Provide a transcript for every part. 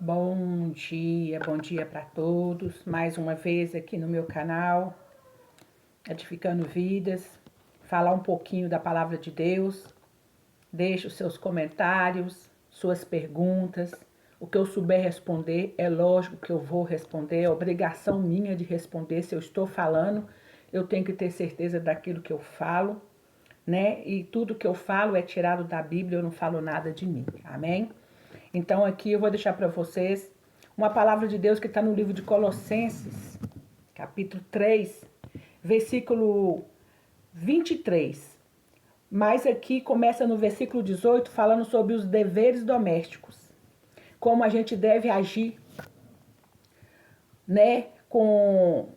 Bom dia para todos. Mais uma vez aqui no meu canal, Edificando Vidas. Falar um pouquinho da Palavra de Deus. Deixe os seus comentários, suas perguntas. O que eu souber responder, é lógico que eu vou responder. É obrigação minha de responder. Se eu estou falando, eu tenho que ter certeza daquilo que eu falo, né? E tudo que eu falo é tirado da Bíblia, eu não falo nada de mim. Amém? Então aqui eu vou deixar para vocês uma palavra de Deus que está no livro de Colossenses, capítulo 3, versículo 23. Mas aqui começa no versículo 18 falando sobre os deveres domésticos. Como a gente deve agir, né, com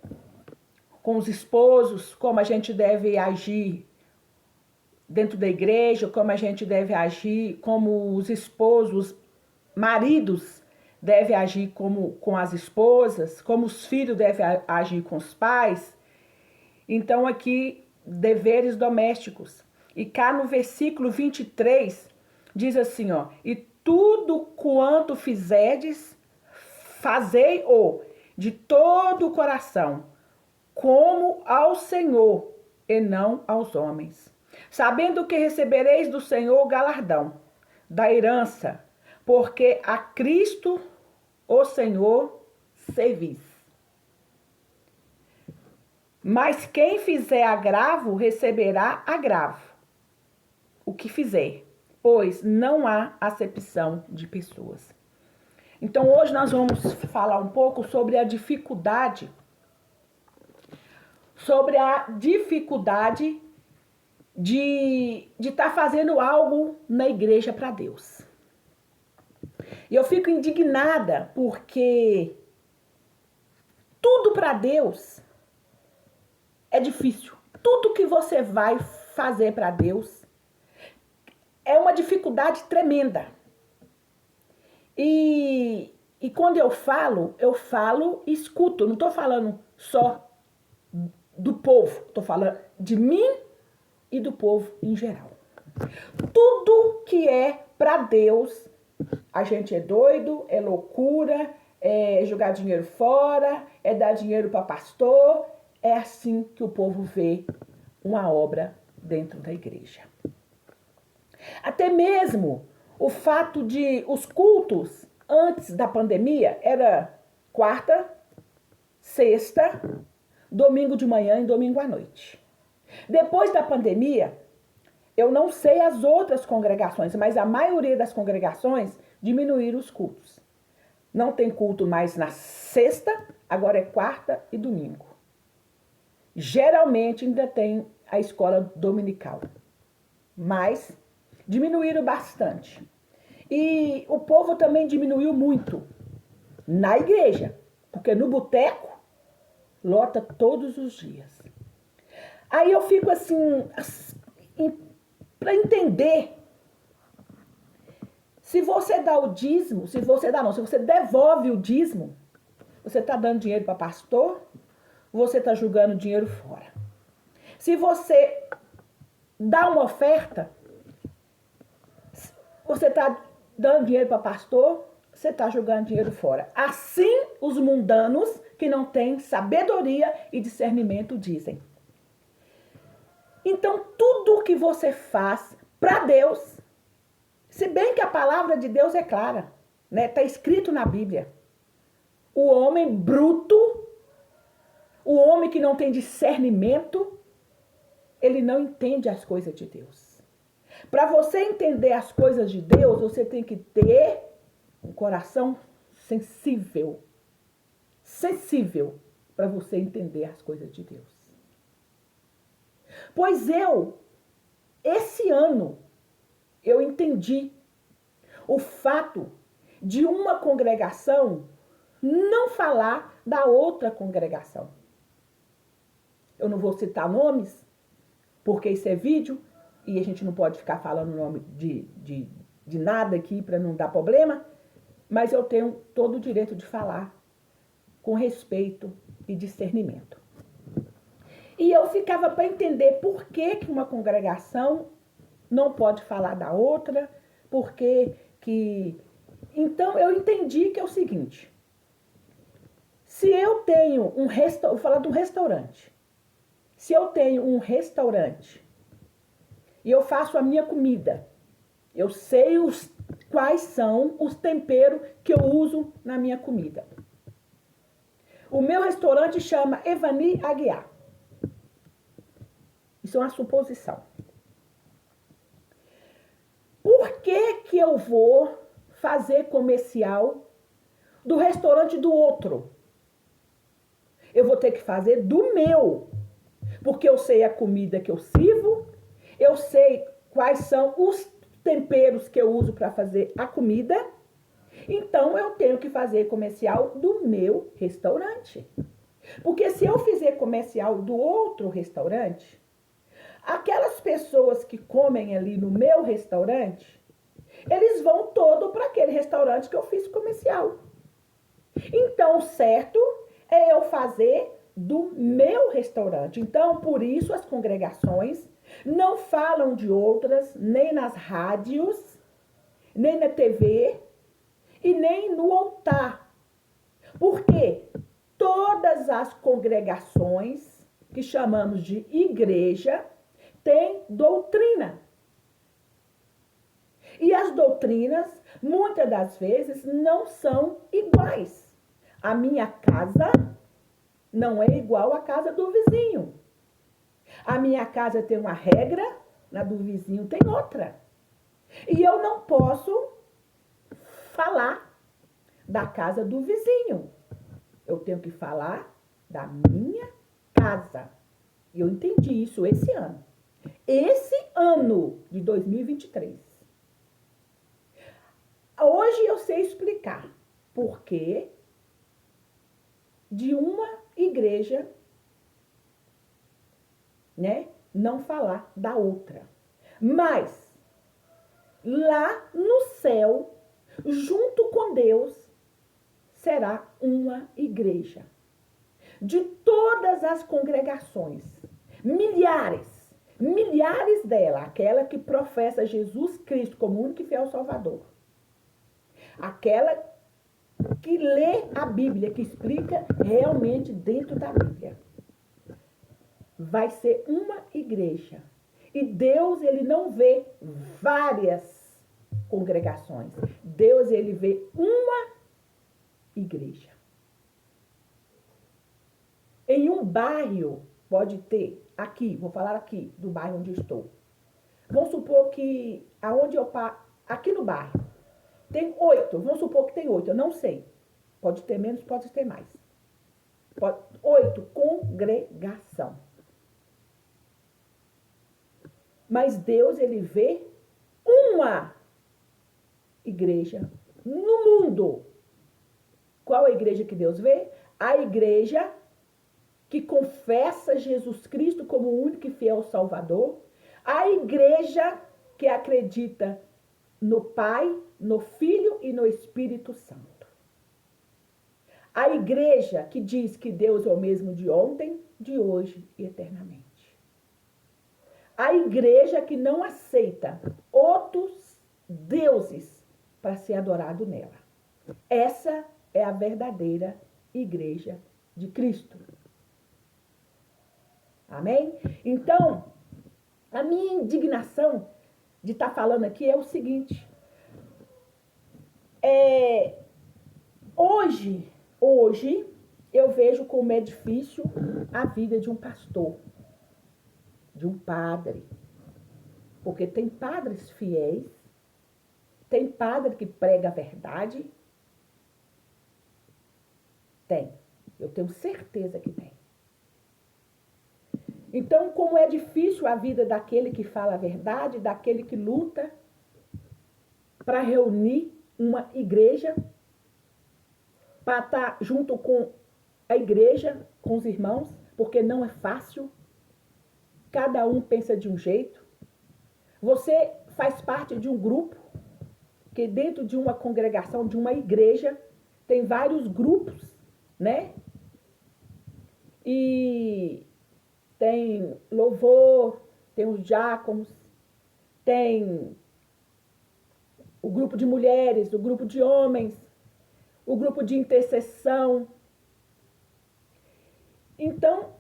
os esposos, como a gente deve agir dentro da igreja, como a gente deve agir, como os esposos, maridos devem agir com as esposas, como os filhos devem agir com os pais. Então aqui, deveres domésticos. E cá no versículo 23, diz assim, ó: e tudo quanto fizerdes, fazei-o de todo o coração, como ao Senhor e não aos homens, sabendo que recebereis do Senhor o galardão da herança, porque a Cristo, o Senhor, servis. Mas quem fizer agravo, receberá agravo, o que fizer, pois não há acepção de pessoas. Então hoje nós vamos falar um pouco sobre a dificuldade de estar fazendo algo na igreja para Deus. E eu fico indignada porque tudo para Deus é difícil. Tudo que você vai fazer para Deus é uma dificuldade tremenda. E quando eu falo e escuto. Não estou falando só do povo, estou falando de mim e do povo em geral. Tudo que é para Deus, a gente é doido, é loucura, é jogar dinheiro fora, é dar dinheiro para pastor. É assim que o povo vê uma obra dentro da igreja. Até mesmo o fato de os cultos antes da pandemia era quarta, sexta, domingo de manhã e domingo à noite. Depois da pandemia, eu não sei as outras congregações, mas a maioria das congregações diminuíram os cultos. Não tem culto mais na sexta, agora é quarta e domingo. Geralmente ainda tem a escola dominical, mas diminuíram bastante. E o povo também diminuiu muito na igreja, porque no boteco lota todos os dias. Aí eu fico assim, para entender, se você dá o dízimo, se você devolve o dízimo, você está dando dinheiro para pastor, você está jogando dinheiro fora. Se você dá uma oferta, você está dando dinheiro para pastor, você está jogando dinheiro fora. Assim, os mundanos que não têm sabedoria e discernimento dizem. Então, tudo que você faz para Deus, se bem que a palavra de Deus é clara, né? Está escrito na Bíblia. O homem bruto, o homem que não tem discernimento, ele não entende as coisas de Deus. Para você entender as coisas de Deus, você tem que ter um coração sensível. Sensível para você entender as coisas de Deus. Pois esse ano, eu entendi o fato de uma congregação não falar da outra congregação. Eu não vou citar nomes, porque isso é vídeo e a gente não pode ficar falando o nome de nada aqui para não dar problema, mas eu tenho todo o direito de falar com respeito e discernimento. E eu ficava para entender por que uma congregação não pode falar da outra, por que Então, eu entendi que é o seguinte. Se eu tenho um restaurante, vou falar de um restaurante. Se eu tenho um restaurante e eu faço a minha comida, eu sei quais são os temperos que eu uso na minha comida. O meu restaurante chama Evani Aguiar. Isso é uma suposição. Por que eu vou fazer comercial do restaurante do outro? Eu vou ter que fazer do meu. Porque eu sei a comida que eu sirvo, eu sei quais são os temperos que eu uso para fazer a comida. Então, eu tenho que fazer comercial do meu restaurante. Porque se eu fizer comercial do outro restaurante, aquelas pessoas que comem ali no meu restaurante, eles vão todo para aquele restaurante que eu fiz comercial. Então, certo é eu fazer do meu restaurante. Então, por isso as congregações não falam de outras, nem nas rádios, nem na TV e nem no altar. Porque todas as congregações que chamamos de igreja têm doutrina. E as doutrinas, muitas das vezes, não são iguais. A minha casa não é igual à casa do vizinho. A minha casa tem uma regra, na do vizinho tem outra. E eu não posso falar da casa do vizinho. Eu tenho que falar da minha casa. E eu entendi isso esse ano. Esse ano de 2023. Hoje eu sei explicar por que de uma igreja, né, não falar da outra. Mas lá no céu, junto com Deus, será uma igreja. De todas as congregações, milhares dela, aquela que professa Jesus Cristo como único e fiel Salvador. Aquela que lê a Bíblia, que explica realmente dentro da Bíblia. Vai ser uma igreja. E Deus, ele não vê várias congregações. Deus, ele vê uma igreja. Em um bairro, pode ter, aqui, vou falar aqui, do bairro onde eu estou. Vamos supor que, aqui no bairro, tem 8, vamos supor que tem 8, eu não sei. Pode ter menos, pode ter mais. 8, congregação. Mas Deus, ele vê uma igreja no mundo. Qual a igreja que Deus vê? A igreja que confessa Jesus Cristo como o único e fiel Salvador. A igreja que acredita no Pai, no Filho e no Espírito Santo. A igreja que diz que Deus é o mesmo de ontem, de hoje e eternamente. A igreja que não aceita outros deuses para ser adorado nela. Essa é a verdadeira igreja de Cristo. Amém? Então, a minha indignação de estar falando aqui é o seguinte. Hoje, eu vejo como é difícil a vida de um pastor, de um padre. Porque tem padres fiéis, tem padre que prega a verdade. Tem. Eu tenho certeza que tem. Então, como é difícil a vida daquele que fala a verdade, daquele que luta para reunir uma igreja, para estar junto com a igreja, com os irmãos, porque não é fácil. Cada um pensa de um jeito. Você faz parte de um grupo, que dentro de uma congregação, de uma igreja, tem vários grupos, né? E tem louvor, tem os diáconos, tem o grupo de mulheres, o grupo de homens, o grupo de intercessão. Então,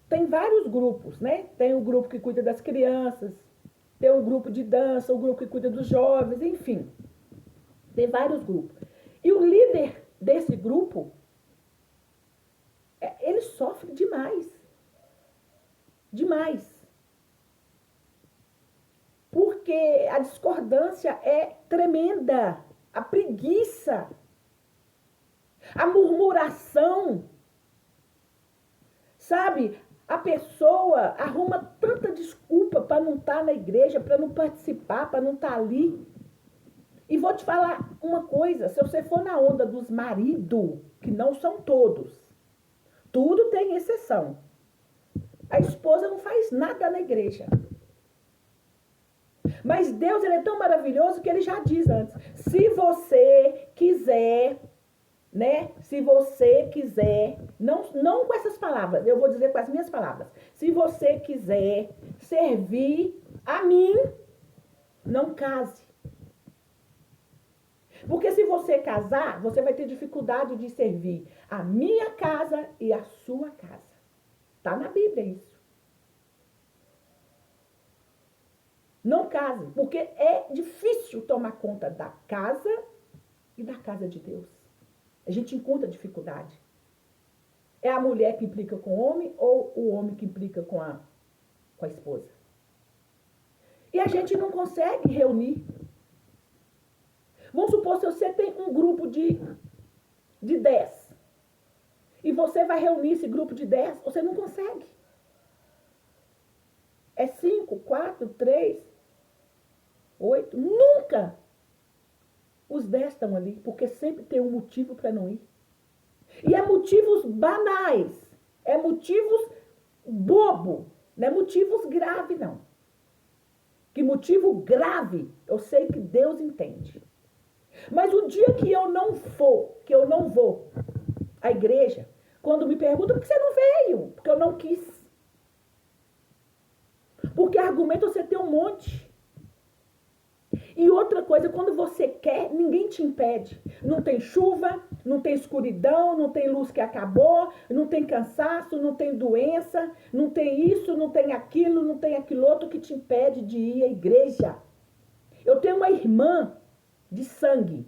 tem vários grupos, né? Tem o grupo que cuida das crianças, tem o grupo de dança, o grupo que cuida dos jovens, enfim. Tem vários grupos. E o líder desse grupo, ele sofre demais. Demais. Porque a discordância é tremenda. A preguiça, a murmuração, sabe? A pessoa arruma tanta desculpa para não estar na igreja, para não participar, para não estar ali. E vou te falar uma coisa, se você for na onda dos maridos, que não são todos, tudo tem exceção. A esposa não faz nada na igreja. Mas Deus, ele é tão maravilhoso que ele já diz antes, se você quiser, né? Se você quiser, não com essas palavras, eu vou dizer com as minhas palavras. Se você quiser servir a mim, não case. Porque se você casar, você vai ter dificuldade de servir a minha casa e a sua casa. Tá na Bíblia isso. Não case, porque é difícil tomar conta da casa e da casa de Deus. A gente encontra dificuldade. É a mulher que implica com o homem ou o homem que implica com a esposa. E a gente não consegue reunir. Vamos supor, se você tem um grupo de 10 e você vai reunir esse grupo de 10, você não consegue. É 5, 4, 3, 8, nunca. Os 10 estão ali, porque sempre tem um motivo para não ir. E é motivos banais, é motivos bobo, não é motivos graves, não. Que motivo grave, eu sei que Deus entende. Mas o dia que eu não vou à igreja, quando me perguntam, por que você não veio? Porque eu não quis. Porque argumento você tem um monte. E outra coisa, quando você quer, ninguém te impede. Não tem chuva, não tem escuridão, não tem luz que acabou, não tem cansaço, não tem doença, não tem isso, não tem aquilo outro que te impede de ir à igreja. Eu tenho uma irmã de sangue.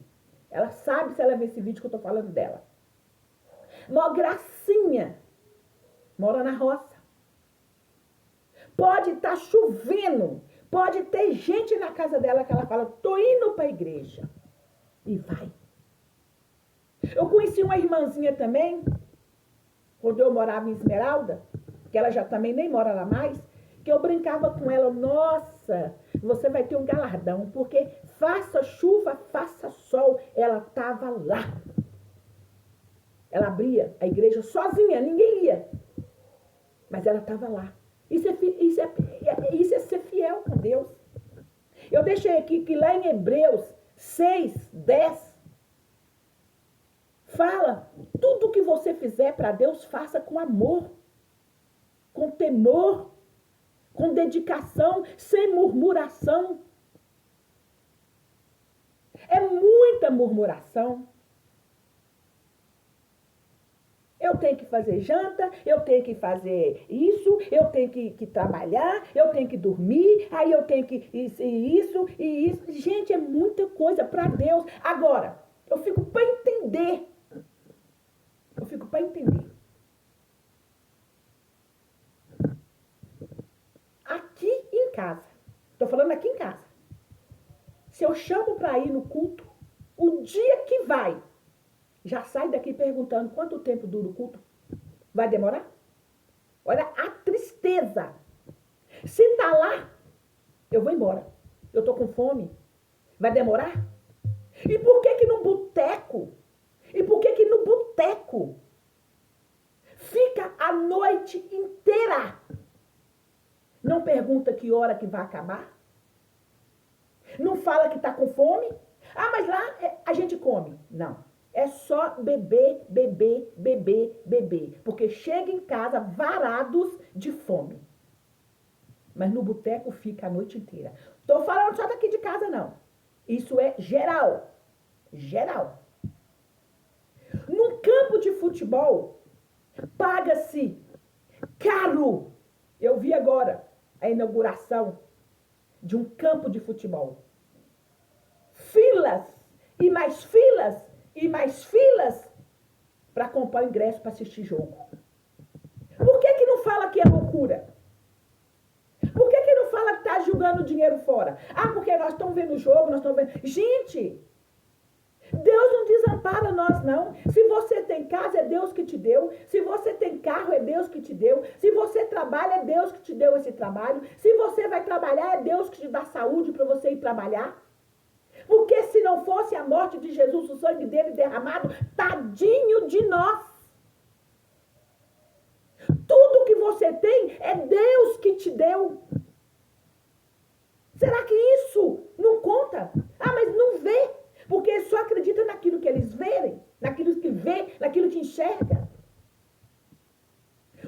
Ela sabe se ela ver esse vídeo que eu tô falando dela. Uma gracinha. Mora na roça. Pode estar chovendo. Pode ter gente na casa dela que ela fala, tô indo para a igreja. E vai. Eu conheci uma irmãzinha também, quando eu morava em Esmeralda, que ela já também nem mora lá mais, que eu brincava com ela, nossa, você vai ter um galardão, porque faça chuva, faça sol, ela estava lá. Ela abria a igreja sozinha, ninguém ia. Mas ela estava lá. Isso é ser fiel com Deus. Eu deixei aqui que lá em Hebreus 6, 10, fala, tudo que você fizer para Deus, faça com amor, com temor, com dedicação, sem murmuração. É muita murmuração. Eu tenho que fazer janta, eu tenho que fazer isso, eu tenho que trabalhar, eu tenho que dormir, aí eu tenho que isso e isso. Gente, é muita coisa para Deus. Agora, eu fico para entender. Aqui em casa. Estou falando aqui em casa. Se eu chamo para ir no culto, o dia que vai, já sai daqui perguntando quanto tempo dura o culto. Vai demorar? Olha a tristeza. Se tá lá, eu vou embora. Eu tô com fome. Vai demorar? E por que que no boteco? Fica a noite inteira? Não pergunta que hora que vai acabar? Não fala que tá com fome? Ah, mas lá a gente come. Não. É só beber. Porque chega em casa varados de fome. Mas no boteco fica a noite inteira. Tô falando só daqui de casa, não. Isso é geral. Geral. Num campo de futebol, paga-se caro. Eu vi agora a inauguração de um campo de futebol. Filas e mais filas e mais filas para comprar o ingresso para assistir jogo. Por que não fala que é loucura? Por que não fala que está jogando dinheiro fora? Ah, porque nós estamos vendo o jogo, nós estamos vendo... Gente, Deus não desampara nós, não. Se você tem casa, é Deus que te deu. Se você tem carro, é Deus que te deu. Se você trabalha, é Deus que te deu esse trabalho. Se você vai trabalhar, é Deus que te dá saúde para você ir trabalhar. Porque se não fosse a morte de Jesus, o sangue dele derramado, tadinho de nós. Tudo que você tem é Deus que te deu. Será que isso não conta? Ah, mas não vê. Porque só acredita naquilo que eles verem, naquilo que vê, naquilo que enxerga.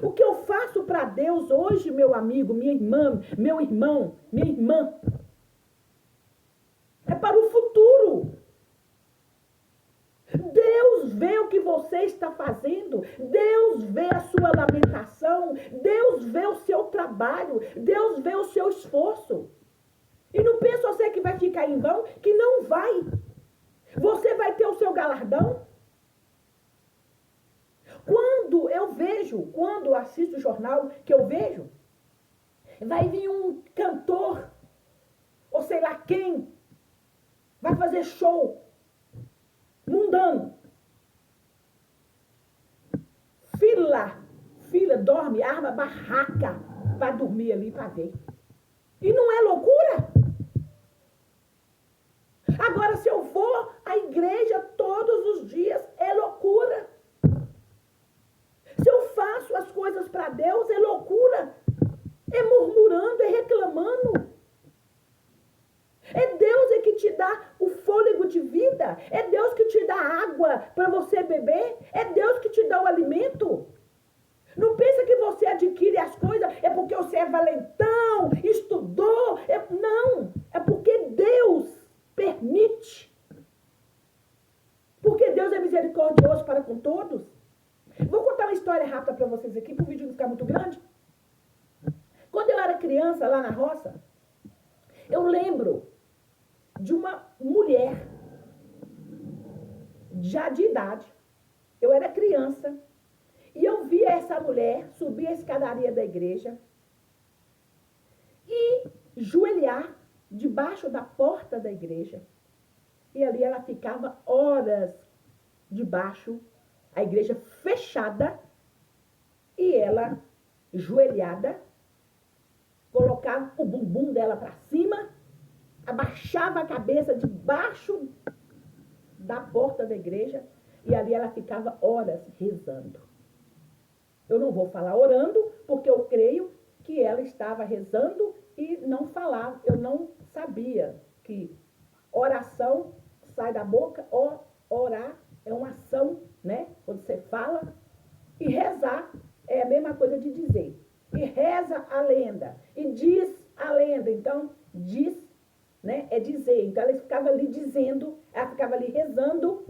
O que eu faço para Deus hoje, meu amigo, minha irmã, meu irmão, minha irmã, é para o futuro. Deus vê o que você está fazendo, Deus vê a sua lamentação, Deus vê o seu trabalho, Deus vê o seu esforço. E não pensa você que vai ficar em vão, que não vai. Você vai ter o seu galardão. Quando eu assisto o jornal, que eu vejo, vai vir um cantor, ou sei lá quem, vai fazer show mundano. Fila, dorme, arma barraca para dormir ali, para ver. E não é loucura? Agora, se eu vou à igreja todos os dias, é loucura. Se eu faço as coisas para Deus, é loucura. É murmurando, é reclamando. É Deus que te dá o fôlego de vida. É Deus que te dá água para você beber. É Deus que te dá o alimento. Não pensa que você adquire as coisas é porque você é valentão, estudou. Não, é porque Deus permite. Porque Deus é misericordioso para com todos. Vou contar uma história rápida para vocês aqui, para o vídeo não ficar muito grande. Quando eu era criança, lá na roça, eu lembro de uma mulher, já de idade. Eu era criança, e eu via essa mulher subir a escadaria da igreja e joelhar debaixo da porta da igreja. E ali ela ficava horas debaixo, a igreja fechada, e ela, joelhada, colocava o bumbum dela para cima, abaixava a cabeça debaixo da porta da igreja, e ali ela ficava horas rezando. Eu não vou falar orando, porque eu creio que ela estava rezando e não falava. Eu não sabia que oração sai da boca, orar é uma ação, né? Quando você fala, e rezar é a mesma coisa de dizer. E reza a lenda, e diz a lenda. Então, diz, né? É dizer. Então, ela ficava ali dizendo, ela ficava ali rezando,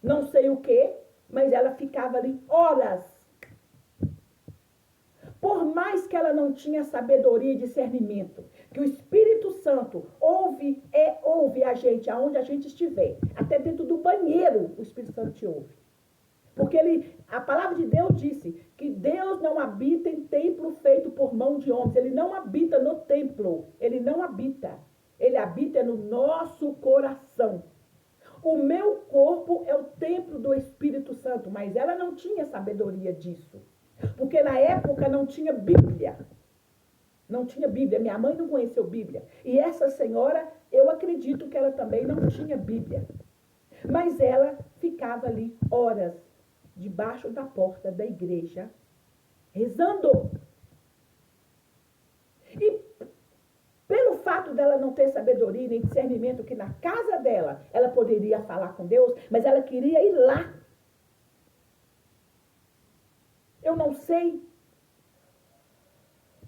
não sei o quê, mas ela ficava ali horas. Por mais que ela não tinha sabedoria e discernimento, que o Espírito Santo ouve a gente, aonde a gente estiver, até dentro do banheiro, o Espírito Santo te ouve. Porque a palavra de Deus disse que Deus não habita em templo feito por mão de homens. Ele não habita no templo. Ele não habita. Ele habita no nosso coração. O meu corpo é o templo do Espírito Santo, mas ela não tinha sabedoria disso. Porque na época não tinha Bíblia. Não tinha Bíblia. Minha mãe não conheceu Bíblia. E essa senhora, eu acredito que ela também não tinha Bíblia. Mas ela ficava ali horas debaixo da porta da igreja, rezando. E pelo fato dela não ter sabedoria nem discernimento, que na casa dela ela poderia falar com Deus, mas ela queria ir lá. Eu não sei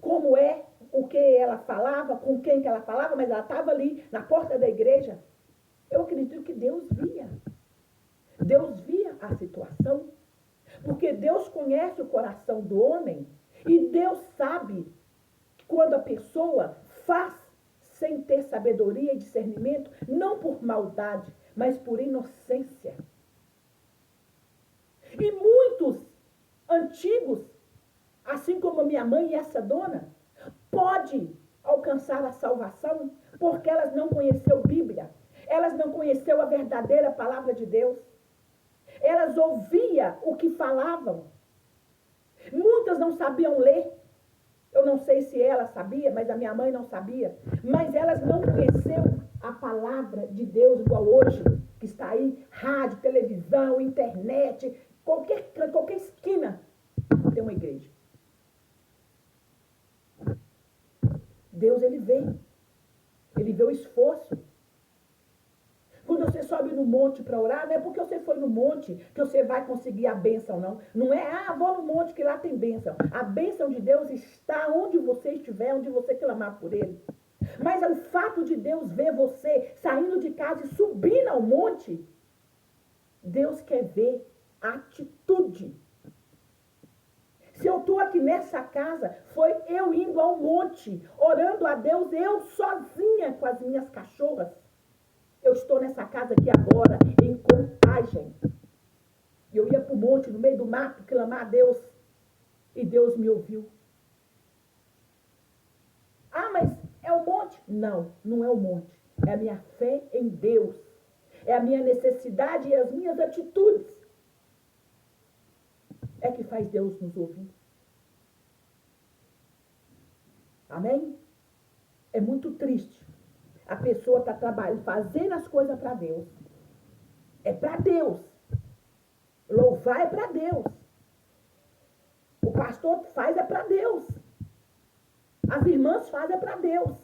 como é o que ela falava, com quem que ela falava, mas ela estava ali na porta da igreja. Eu acredito que Deus via. Deus via a situação. Porque Deus conhece o coração do homem e Deus sabe quando a pessoa faz sem ter sabedoria e discernimento, não por maldade, mas por inocência. E muitos antigos, assim como a minha mãe e essa dona, pode alcançar a salvação porque elas não conheceu Bíblia, elas não conheceu a verdadeira palavra de Deus. Elas ouviam o que falavam. Muitas não sabiam ler. Eu não sei se ela sabia, mas a minha mãe não sabia. Mas elas não conheceram a palavra de Deus igual hoje, que está aí, rádio, televisão, internet, qualquer esquina tem uma igreja. Deus, ele vê o esforço. Quando você sobe no monte para orar, não é porque você foi no monte que você vai conseguir a bênção, não. Não é, vou no monte que lá tem bênção. A bênção de Deus está onde você estiver, onde você clamar por ele. Mas é o fato de Deus ver você saindo de casa e subindo ao monte, Deus quer ver a atitude. Se eu estou aqui nessa casa, foi eu indo ao monte, orando a Deus, eu sozinha com as minhas cachorras. Eu estou nessa casa aqui agora, em Contagem. Eu ia para o monte, no meio do mato, clamar a Deus. E Deus me ouviu. Ah, mas é o monte? Não, não é o monte. É a minha fé em Deus. É a minha necessidade e as minhas atitudes. É que faz Deus nos ouvir. Amém? É muito triste. A pessoa está trabalhando, fazendo as coisas para Deus. É para Deus. Louvar é para Deus. O pastor faz é para Deus. As irmãs fazem é para Deus.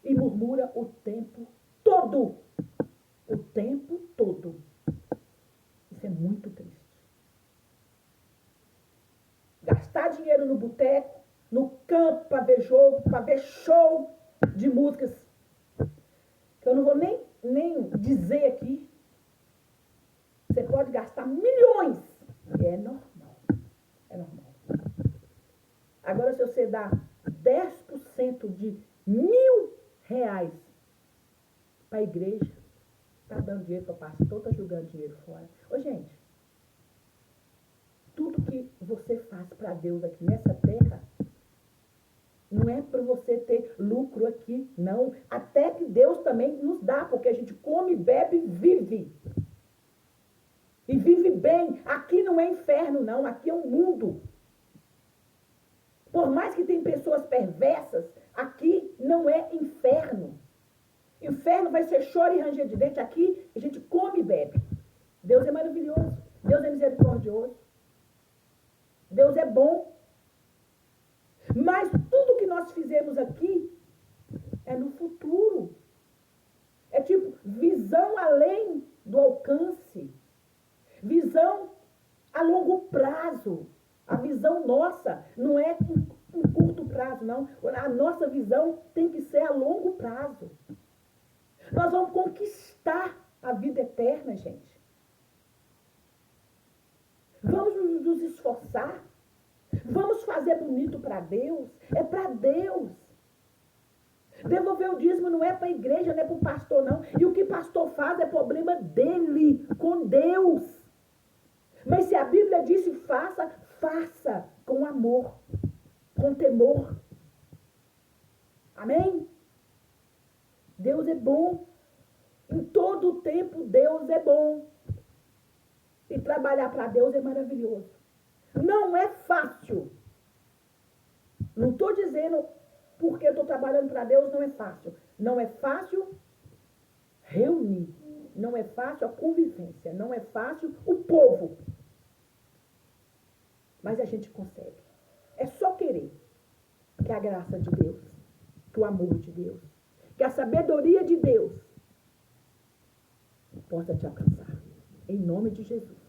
E murmura o tempo todo. O tempo todo. Isso é muito triste. Gastar dinheiro no boteco, no campo para ver jogo, para ver show de músicas que eu não vou nem dizer aqui. Você pode gastar milhões. E é normal. É normal. Agora, se você dá 10% de R$1.000 para a igreja, está dando dinheiro para o pastor, está jogando dinheiro fora. Ô, gente, tudo que você faz para Deus aqui nessa terra, não é para você ter lucro aqui, não. Até que Deus também nos dá, porque a gente come, bebe e vive. E vive bem. Aqui não é inferno, não. Aqui é um mundo. Por mais que tem pessoas perversas, aqui não é inferno. Inferno vai ser choro e ranger de dente. Aqui a gente come e bebe. Deus é maravilhoso. Deus é misericordioso. Deus é bom. Mas tudo que nós fizemos aqui é no futuro. É tipo visão além do alcance. Visão a longo prazo. A visão nossa não é em curto prazo, não. A nossa visão tem que ser a longo prazo. Nós vamos conquistar a vida eterna, gente. Vamos nos esforçar. Vamos fazer bonito para Deus. É para Deus. Devolver o dízimo não é para a igreja, não é para o pastor, não. E o que o pastor faz é problema dele, com Deus. Mas se a Bíblia disse faça, faça com amor, com temor. Amém? Deus é bom. Em todo o tempo, Deus é bom. E trabalhar para Deus é maravilhoso. Não é fácil. Não estou dizendo porque eu estou trabalhando para Deus, não é fácil. Não é fácil reunir. Não é fácil a convivência. Não é fácil o povo. Mas a gente consegue. É só querer que a graça de Deus, que o amor de Deus, que a sabedoria de Deus possa te alcançar. Em nome de Jesus.